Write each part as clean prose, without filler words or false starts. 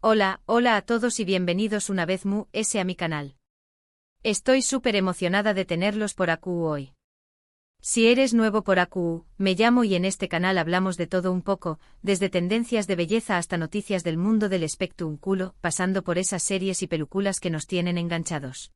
Hola a todos y bienvenidos una vez a mi canal. Estoy súper emocionada de tenerlos por aquí hoy. Si eres nuevo por aquí, me llamo y en este canal hablamos de todo un poco, desde tendencias de belleza hasta noticias del mundo del espectáculo, pasando por esas series y películas que nos tienen enganchados.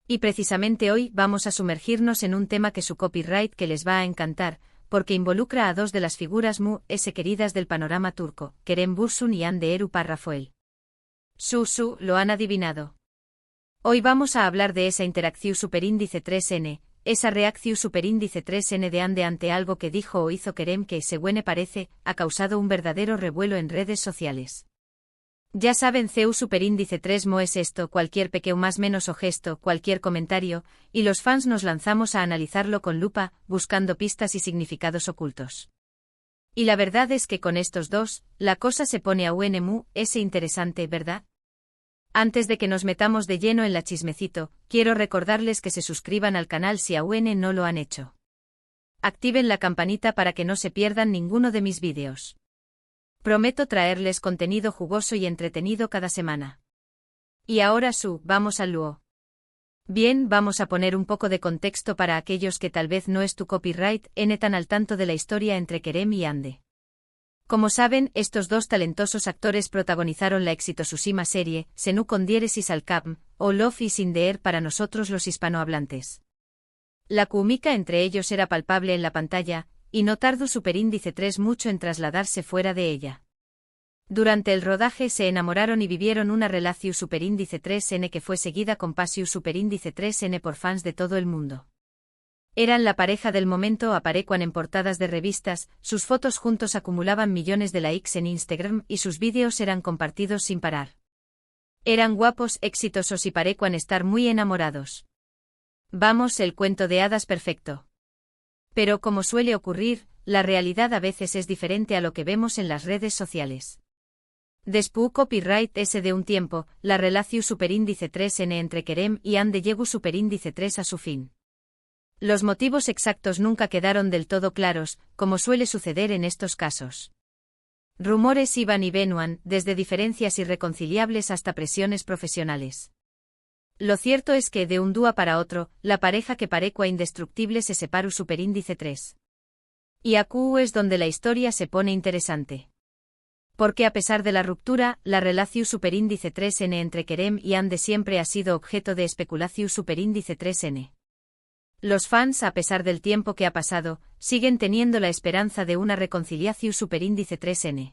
Y precisamente hoy vamos a sumergirnos en un tema que su copyright que les va a encantar, porque involucra a dos de las figuras queridas del panorama turco, Kerem Bürsin y Hande Erçel Rafael. Lo han adivinado. Hoy vamos a hablar de esa interacción superíndice 3N, esa reacción superíndice 3N de Hande ante algo que dijo o hizo Kerem que, según parece, ha causado un verdadero revuelo en redes sociales. Ya saben, CEU superíndice 3 es esto, cualquier pequeño más menos o gesto, cualquier comentario, y los fans nos lanzamos a analizarlo con lupa, buscando pistas y significados ocultos. Y la verdad es que con estos dos, la cosa se pone aún interesante, ¿verdad? Antes de que nos metamos de lleno en la chismecito, quiero recordarles que se suscriban al canal si aún no lo han hecho. Activen la campanita para que no se pierdan ninguno de mis vídeos. Prometo traerles contenido jugoso y entretenido cada semana. Y ahora vamos al lío. Bien, vamos a poner un poco de contexto para aquellos que tal vez no es tu copyright, tan al tanto de la historia entre Kerem y Hande. Como saben, estos dos talentosos actores protagonizaron la exitosísima serie, Senu con diéresis al cap, o Love is in the air para nosotros los hispanohablantes. La química entre ellos era palpable en la pantalla, y no tardó superíndice 3 mucho en trasladarse fuera de ella. Durante el rodaje se enamoraron y vivieron una relación superíndice 3N que fue seguida con pasión superíndice 3N por fans de todo el mundo. Eran la pareja del momento, aparecían en portadas de revistas, sus fotos juntos acumulaban millones de likes en Instagram y sus vídeos eran compartidos sin parar. Eran guapos, exitosos y parecían estar muy enamorados. Vamos, el cuento de hadas perfecto. Pero como suele ocurrir, la realidad a veces es diferente a lo que vemos en las redes sociales. Después copyright ese de un tiempo, la relación superíndice 3N entre Kerem y Hande llegó superíndice 3 a su fin. Los motivos exactos nunca quedaron del todo claros, como suele suceder en estos casos. Rumores iban y venían, desde diferencias irreconciliables hasta presiones profesionales. Lo cierto es que de un día para otro, la pareja que parecía indestructible se separó superíndice 3. Y aquí es donde la historia se pone interesante. Porque a pesar de la ruptura, la relación superíndice 3N entre Kerem y Hande siempre ha sido objeto de especulación superíndice 3N. Los fans, a pesar del tiempo que ha pasado, siguen teniendo la esperanza de una reconciliación superíndice 3N.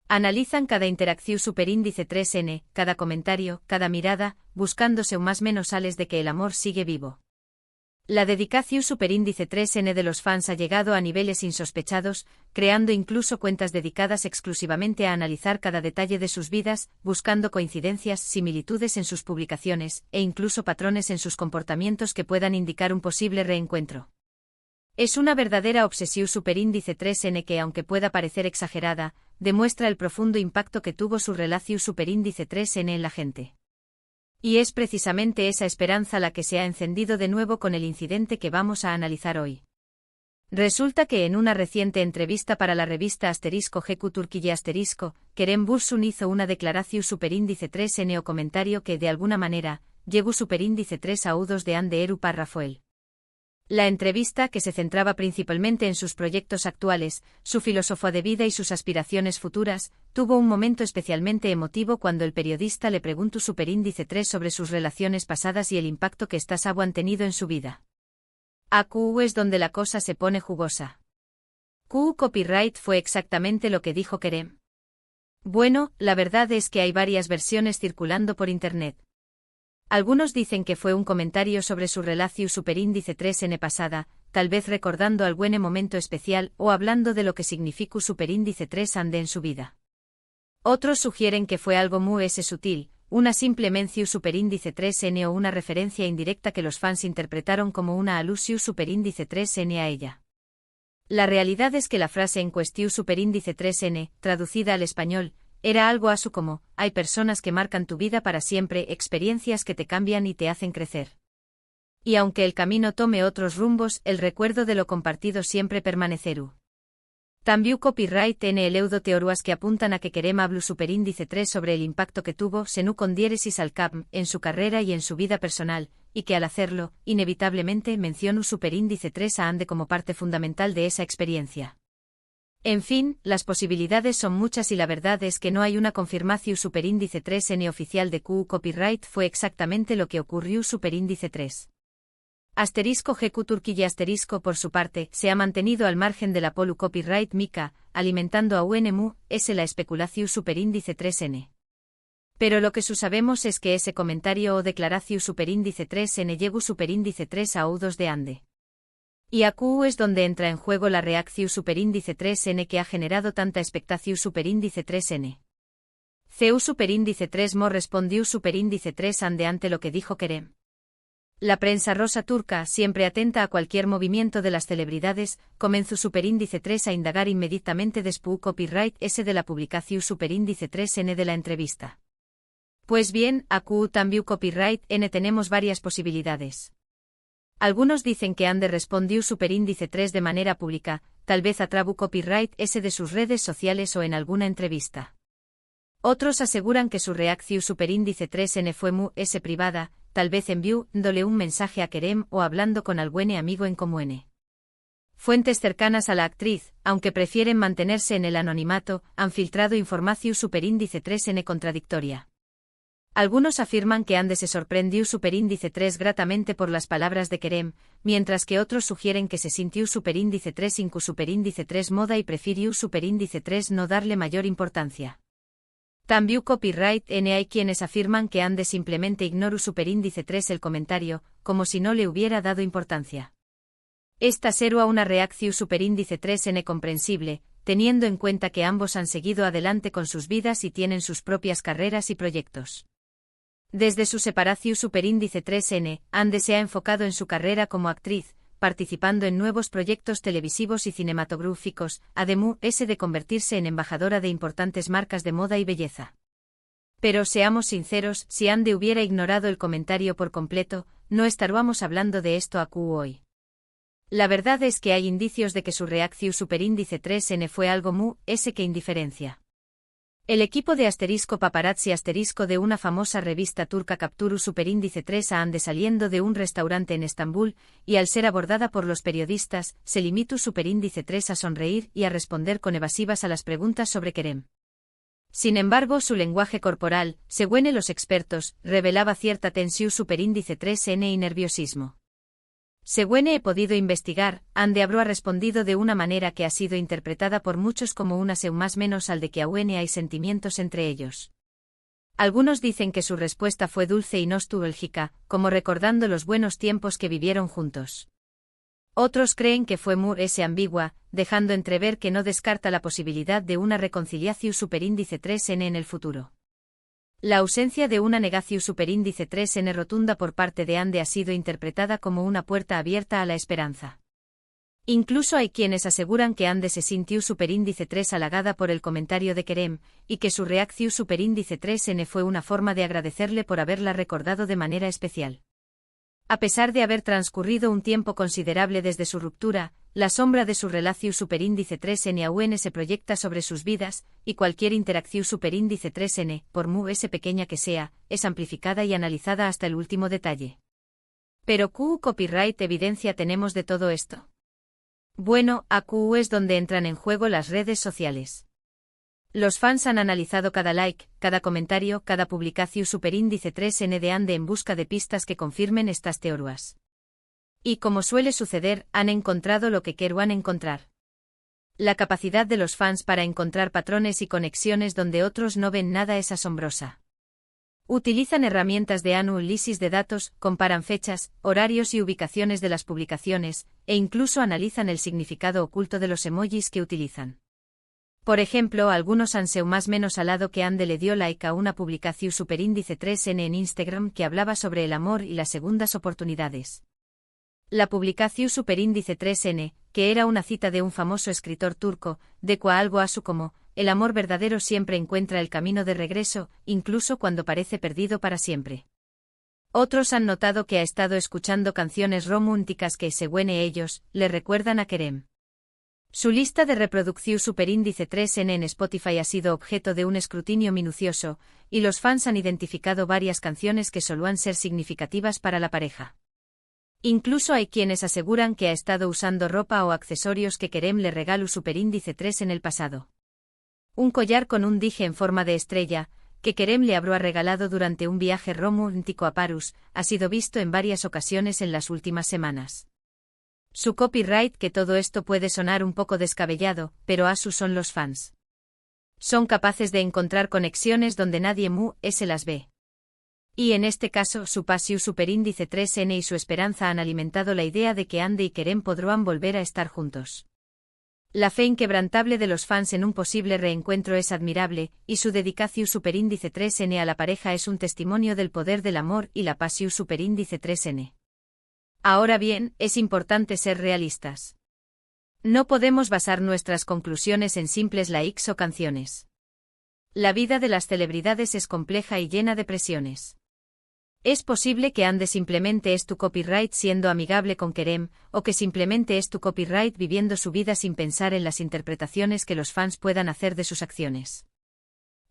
Analizan cada interacción superíndice 3N, cada comentario, cada mirada, buscándose un más menos sales de que el amor sigue vivo. La dedicación superíndice 3N de los fans ha llegado a niveles insospechados, creando incluso cuentas dedicadas exclusivamente a analizar cada detalle de sus vidas, buscando coincidencias, similitudes en sus publicaciones, e incluso patrones en sus comportamientos que puedan indicar un posible reencuentro. Es una verdadera obsesión superíndice 3N que, aunque pueda parecer exagerada, demuestra el profundo impacto que tuvo su relación superíndice 3N en la gente. Y es precisamente esa esperanza la que se ha encendido de nuevo con el incidente que vamos a analizar hoy. Resulta que en una reciente entrevista para la revista *GQ Turquía *, Kerem Bürsin hizo una declaración superíndice 3N o comentario que de alguna manera, llegó superíndice 3 a U2 de Hande Erçel Rafael. La entrevista, que se centraba principalmente en sus proyectos actuales, su filosofía de vida y sus aspiraciones futuras, tuvo un momento especialmente emotivo cuando el periodista le preguntó superíndice 3 sobre sus relaciones pasadas y el impacto que estas han tenido en su vida. Aquí es donde la cosa se pone jugosa. Copyright fue exactamente lo que dijo Kerem. Bueno, la verdad es que hay varias versiones circulando por internet. Algunos dicen que fue un comentario sobre su relación superíndice 3N pasada, tal vez recordando algún momento especial o hablando de lo que significó superíndice 3 Hande en su vida. Otros sugieren que fue algo muy sutil, una simple mención superíndice 3N o una referencia indirecta que los fans interpretaron como una alusión superíndice 3N a ella. La realidad es que la frase en cuestión superíndice 3N, traducida al español, era algo así como, hay personas que marcan tu vida para siempre, experiencias que te cambian y te hacen crecer. Y aunque el camino tome otros rumbos, el recuerdo de lo compartido siempre permanecerá. También copyright en el eudo teorías que apuntan a que Kerem hablu superíndice 3 sobre el impacto que tuvo Senu con diéresis al CAPM en su carrera y en su vida personal, y que al hacerlo, inevitablemente mencionó superíndice 3 a Ande como parte fundamental de esa experiencia. En fin, las posibilidades son muchas y la verdad es que no hay una confirmación superíndice 3N oficial de QU copyright fue exactamente lo que ocurrió superíndice 3. Asterisco GQ Turquía asterisco por su parte, se ha mantenido al margen de la polu copyright mica, alimentando a UNMU, la especulación superíndice 3N. Pero lo que sabemos es que ese comentario o declaración superíndice 3N llegó superíndice 3 a U2 de Ande. Y AQ es donde entra en juego la reacción superíndice 3N que ha generado tanta expectación superíndice 3N. CU superíndice 3 Mo respondió superíndice 3 Ande ante lo que dijo Kerem. La prensa rosa turca, siempre atenta a cualquier movimiento de las celebridades, comenzó superíndice 3 a indagar inmediatamente después copyright ese de la publicación superíndice 3N de la entrevista. Pues bien, AQ también copyright N tenemos varias posibilidades. Algunos dicen que Ande respondió superíndice 3 de manera pública, tal vez a través copyright ese de sus redes sociales o en alguna entrevista. Otros aseguran que su reacción superíndice 3N fue privada, tal vez enviándole un mensaje a Kerem o hablando con algún amigo en común. Fuentes cercanas a la actriz, aunque prefieren mantenerse en el anonimato, han filtrado información superíndice 3N contradictoria. Algunos afirman que Ande se sorprendió superíndice 3 gratamente por las palabras de Kerem, mientras que otros sugieren que se sintió superíndice 3 sin superíndice 3 moda y prefirió superíndice 3 no darle mayor importancia. También copyright N hay quienes afirman que Ande simplemente ignoró superíndice 3 el comentario, como si no le hubiera dado importancia. Esta será una reacción superíndice 3N comprensible, teniendo en cuenta que ambos han seguido adelante con sus vidas y tienen sus propias carreras y proyectos. Desde su separación superíndice 3N, Ande se ha enfocado en su carrera como actriz, participando en nuevos proyectos televisivos y cinematográficos, además de convertirse en embajadora de importantes marcas de moda y belleza. Pero seamos sinceros, si Ande hubiera ignorado el comentario por completo, no estaríamos hablando de esto hoy. La verdad es que hay indicios de que su reacción superíndice 3N fue algo que indiferencia. El equipo de asterisco paparazzi asterisco de una famosa revista turca capturó superíndice 3 a Ande saliendo de un restaurante en Estambul, y al ser abordada por los periodistas, se limitó superíndice 3 a sonreír y a responder con evasivas a las preguntas sobre Kerem. Sin embargo, su lenguaje corporal, según los expertos, revelaba cierta tensión superíndice 3N y nerviosismo. Según he podido investigar, Ande habrá respondido de una manera que ha sido interpretada por muchos como una seu más menos al de que aún hay sentimientos entre ellos. Algunos dicen que su respuesta fue dulce y nostálgica, como recordando los buenos tiempos que vivieron juntos. Otros creen que fue ambigua, dejando entrever que no descarta la posibilidad de una reconciliación superíndice 3N en el futuro. La ausencia de una negación superíndice 3N rotunda por parte de Ande ha sido interpretada como una puerta abierta a la esperanza. Incluso hay quienes aseguran que Ande se sintió superíndice 3 halagada por el comentario de Kerem, y que su reacción superíndice 3N fue una forma de agradecerle por haberla recordado de manera especial. A pesar de haber transcurrido un tiempo considerable desde su ruptura, la sombra de su relación superíndice 3N aún se proyecta sobre sus vidas, y cualquier interacción superíndice 3N, por pequeña que sea, es amplificada y analizada hasta el último detalle. Pero ¿qué copyright evidencia tenemos de todo esto? Bueno, aquí es donde entran en juego las redes sociales. Los fans han analizado cada like, cada comentario, cada publicación superíndice 3N de Ande en busca de pistas que confirmen estas teorías. Y como suele suceder, han encontrado lo que querían encontrar. La capacidad de los fans para encontrar patrones y conexiones donde otros no ven nada es asombrosa. Utilizan herramientas de análisis de datos, comparan fechas, horarios y ubicaciones de las publicaciones, e incluso analizan el significado oculto de los emojis que utilizan. Por ejemplo, algunos han sido más menos alado que Ande le dio like a una publicación superíndice 3N en Instagram que hablaba sobre el amor y las segundas oportunidades. La publicación superíndice 3N, que era una cita de un famoso escritor turco, decía algo así como, el amor verdadero siempre encuentra el camino de regreso, incluso cuando parece perdido para siempre. Otros han notado que ha estado escuchando canciones románticas que, según ellos, le recuerdan a Kerem. Su lista de reproducción superíndice 3N en Spotify ha sido objeto de un escrutinio minucioso, y los fans han identificado varias canciones que solían ser significativas para la pareja. Incluso hay quienes aseguran que ha estado usando ropa o accesorios que Kerem le regaló superíndice 3 en el pasado. Un collar con un dije en forma de estrella, que Kerem le habrá regalado durante un viaje romántico a París, ha sido visto en varias ocasiones en las últimas semanas. Su copyright. Que todo esto puede sonar un poco descabellado, pero asu son los fans. Son capaces de encontrar conexiones donde nadie se las ve. Y en este caso, su pasión superíndice 3N y su esperanza han alimentado la idea de que Ande y Kerem podrán volver a estar juntos. La fe inquebrantable de los fans en un posible reencuentro es admirable, y su dedicación superíndice 3N a la pareja es un testimonio del poder del amor y la pasión superíndice 3N. Ahora bien, es importante ser realistas. No podemos basar nuestras conclusiones en simples likes o canciones. La vida de las celebridades es compleja y llena de presiones. Es posible que Ande simplemente es tu copyright siendo amigable con Kerem, o que simplemente es tu copyright viviendo su vida sin pensar en las interpretaciones que los fans puedan hacer de sus acciones.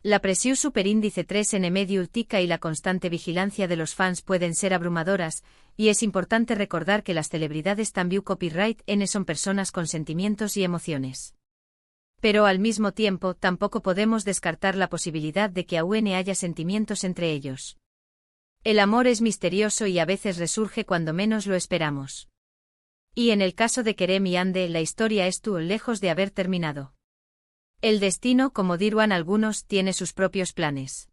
La presión superíndice 3N mediática y la constante vigilancia de los fans pueden ser abrumadoras, y es importante recordar que las celebridades también copyright N son personas con sentimientos y emociones. Pero al mismo tiempo tampoco podemos descartar la posibilidad de que aún haya sentimientos entre ellos. El amor es misterioso y a veces resurge cuando menos lo esperamos. Y en el caso de Kerem y Ande, la historia estuvo lejos de haber terminado. El destino, como dirán algunos, tiene sus propios planes.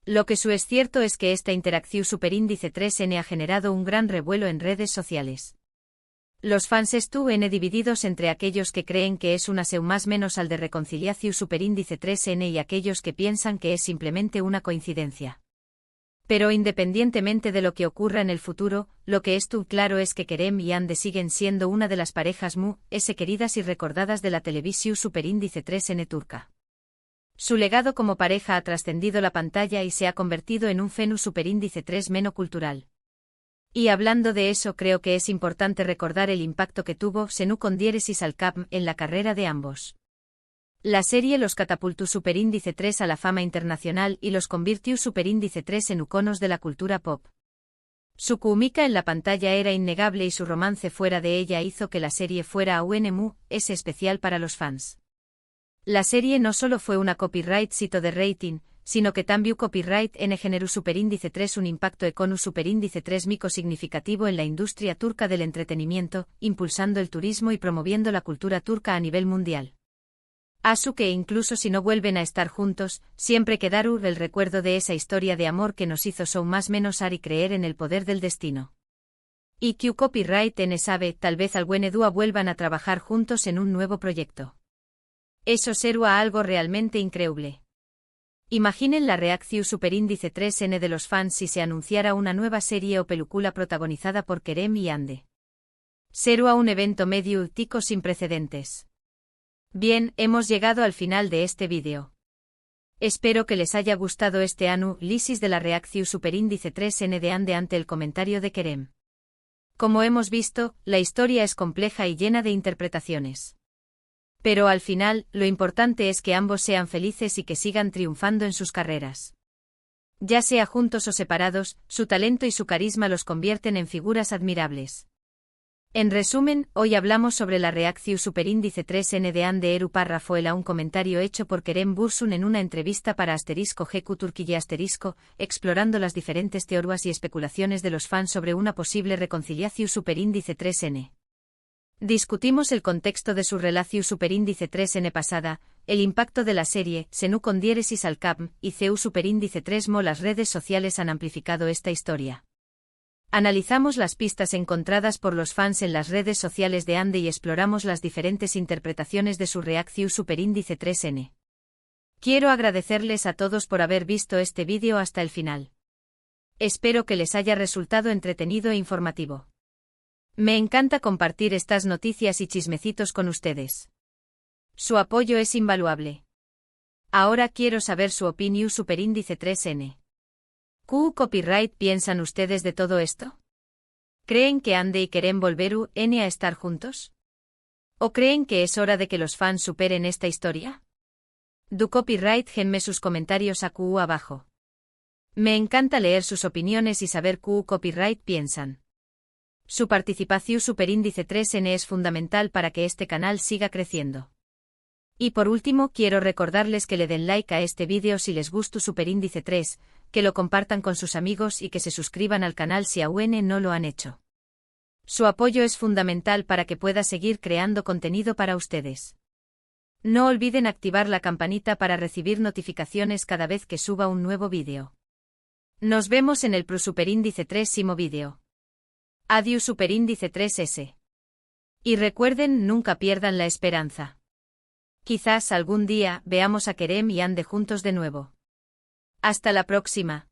Lo que es cierto es que esta interacción superíndice 3N ha generado un gran revuelo en redes sociales. Los fans estuvieron divididos entre aquellos que creen que es una seu más menos al de reconciliación superíndice 3N y aquellos que piensan que es simplemente una coincidencia. Pero independientemente de lo que ocurra en el futuro, lo que es claro es que Kerem y Ande siguen siendo una de las parejas queridas y recordadas de la televisión superíndice 3N turca. Su legado como pareja ha trascendido la pantalla y se ha convertido en un fenómeno superíndice 3 cultural. Y hablando de eso, creo que es importante recordar el impacto que tuvo Senu con diéresis al cap en la carrera de ambos. La serie los catapultó superíndice 3 a la fama internacional y los convirtió superíndice 3 en iconos de la cultura pop. Su química en la pantalla era innegable y su romance fuera de ella hizo que la serie fuera aún especial para los fans. La serie no solo fue una copyright sito de rating, sino que también copyright N generó superíndice 3 un impacto económico superíndice 3 mico significativo en la industria turca del entretenimiento, impulsando el turismo y promoviendo la cultura turca a nivel mundial. Asu que incluso si no vuelven a estar juntos, siempre quedará el recuerdo de esa historia de amor que nos hizo son más menos y creer en el poder del destino. Y que copyright N sabe, tal vez algún dúo vuelvan a trabajar juntos en un nuevo proyecto. Eso sería algo realmente increíble. Imaginen la reacción superíndice 3N de los fans si se anunciara una nueva serie o película protagonizada por Kerem y Ande. Sería un evento mediático sin precedentes. Bien, hemos llegado al final de este vídeo. Espero que les haya gustado este análisis de la reacción superíndice 3N de Ande ante el comentario de Kerem. Como hemos visto, la historia es compleja y llena de interpretaciones. Pero al final, lo importante es que ambos sean felices y que sigan triunfando en sus carreras. Ya sea juntos o separados, su talento y su carisma los convierten en figuras admirables. En resumen, hoy hablamos sobre la reacción superíndice 3N de Ande Eru párrafo a un comentario hecho por Kerem Bürsin en una entrevista para *GQ Turquía *, explorando las diferentes teorías y especulaciones de los fans sobre una posible reconciliación superíndice 3N. Discutimos el contexto de su relación superíndice 3N pasada, el impacto de la serie, Senu con diéresis al cap, y CU superíndice 3 las redes sociales han amplificado esta historia. Analizamos las pistas encontradas por los fans en las redes sociales de Ande y exploramos las diferentes interpretaciones de su reacción superíndice 3N. Quiero agradecerles a todos por haber visto este vídeo hasta el final. Espero que les haya resultado entretenido e informativo. Me encanta compartir estas noticias y chismecitos con ustedes. Su apoyo es invaluable. Ahora quiero saber su opinión superíndice 3N. ¿Qué copyright piensan ustedes de todo esto? ¿Creen que Ande y Kerem volveru a estar juntos? ¿O creen que es hora de que los fans superen esta historia? Du copyright genme sus comentarios a QU abajo. Me encanta leer sus opiniones y saber QU copyright piensan. Su participación superíndice 3N es fundamental para que este canal siga creciendo. Y por último quiero recordarles que le den like a este vídeo si les gusta superíndice 3, que lo compartan con sus amigos y que se suscriban al canal si aún no lo han hecho. Su apoyo es fundamental para que pueda seguir creando contenido para ustedes. No olviden activar la campanita para recibir notificaciones cada vez que suba un nuevo vídeo. Nos vemos en el superíndice 3 vídeo. Adiós superíndice 3S. Y recuerden, nunca pierdan la esperanza. Quizás algún día veamos a Kerem y Ande juntos de nuevo. Hasta la próxima.